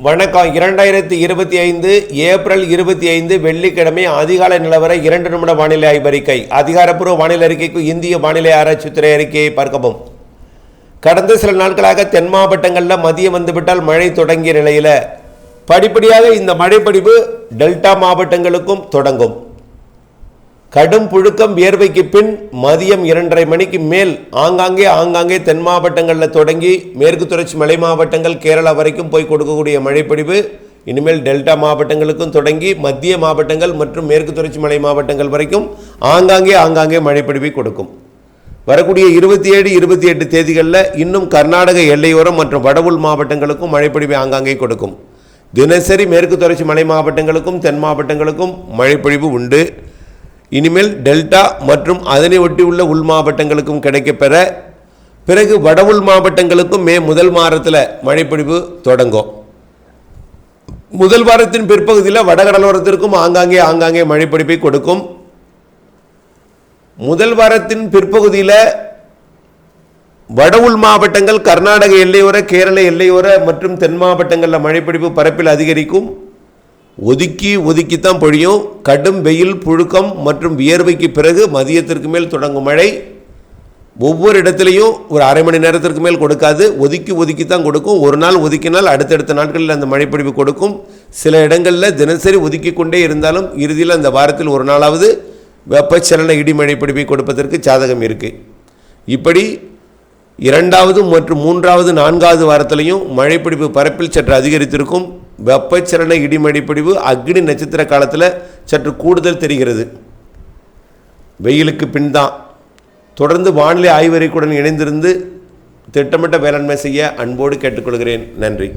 வணக்கம். 2025 ஏப்ரல் 25 வெள்ளிக்கிழமை அதிகாலை நிலவர 2 நிமிட வானிலை ஆய்வறிக்கை. அதிகாரப்பூர்வ வானிலை அறிக்கைக்கு இந்திய வானிலை ஆராய்ச்சித்துறை அறிக்கையை பார்க்கவும். கடந்த சில நாட்களாக தென் மாவட்டங்களில் மதியம் வந்துவிட்டால் மழை தொடங்கிய நிலையில் படிப்படியாக இந்த மழைப்பொழிவு டெல்டா மாவட்டங்களுக்கும் தொடங்கும். கடும் புழுக்கம் வியர்வைக்கு பின் மதியம் 2:30 மணிக்கு மேல் ஆங்காங்கே தென் மாவட்டங்களில் தொடங்கி மேற்கு தொடர்ச்சி மலை மாவட்டங்கள் கேரளா வரைக்கும் போய் கொடுக்கக்கூடிய மழைப்பொழிவு இனிமேல் டெல்டா மாவட்டங்களுக்கும் தொடங்கி மத்திய மாவட்டங்கள் மற்றும் மேற்கு தொடர்ச்சி மலை மாவட்டங்கள் வரைக்கும் ஆங்காங்கே மழைப்பொழிவை கொடுக்கும். வரக்கூடிய 27, 28 தேதிகளில் இன்னும் கர்நாடக எல்லையோரம் மற்றும் வடவுள் மாவட்டங்களுக்கும் மழைப்பொழிவை ஆங்காங்கே கொடுக்கும். தினசரி மேற்கு தொடர்ச்சி மலை மாவட்டங்களுக்கும் தென் மாவட்டங்களுக்கும் மழைப்பொழிவு உண்டு. இனிமேல் டெல்டா மற்றும் அதனை ஒட்டியுள்ள உள் மாவட்டங்களுக்கும் கிடைக்கப்பெற பிறகு வடவுள் மாவட்டங்களுக்கும் மே முதல் வாரத்தில் மழைப்பொழிவு தொடங்கும். முதல் வாரத்தின் பிற்பகுதியில் வடகடலோரத்திற்கும் ஆங்காங்கே மழைப்பொழிவை கொடுக்கும். முதல் வாரத்தின் பிற்பகுதியில் வடவுள் மாவட்டங்கள் கர்நாடக எல்லையோர கேரள எல்லையோர மற்றும் தென் மாவட்டங்களில் மழைப்பொழிவு பரப்பில் அதிகரிக்கும். ஒதுக்கித்தான் பொழியும். கடும் வெயில், புழுக்கம் மற்றும் வியர்வைக்கு பிறகு மதியத்திற்கு மேல் தொடங்கும் மழை ஒவ்வொரு இடத்துலையும் ஒரு அரை மணி நேரத்திற்கு மேல் கொடுக்காது. ஒதுக்கித்தான் கொடுக்கும். ஒரு நாள் ஒதுக்கினால் அடுத்தடுத்த நாட்களில் அந்த மழைப்பொழிவு கொடுக்கும். சில இடங்களில் தினசரி ஒதுக்கி கொண்டே இருந்தாலும் இறுதியில் அந்த வாரத்தில் ஒரு நாளாவது வெப்பச்சலன இடி மழைப்பொழிவை கொடுப்பதற்கு சாதகம் இருக்குது. இப்படி 2வது மற்றும் 3வது 4வது வாரத்திலையும் மழைப்பொழிவு பரப்பில் சற்று அதிகரித்திருக்கும். வெப்பச்சலன இடிமழைப்பொழிவு அக்னி நட்சத்திர காலத்தில் சற்று கூடுதல் தெரிகிறது. வெயிலுக்கு பின் தான். தொடர்ந்து வானிலை ஆய்வறிக்கையுடன் இணைந்திருந்து திட்டமிட்ட வேளாண்மை செய்ய அன்போடு கேட்டுக்கொள்கிறேன். நன்றி.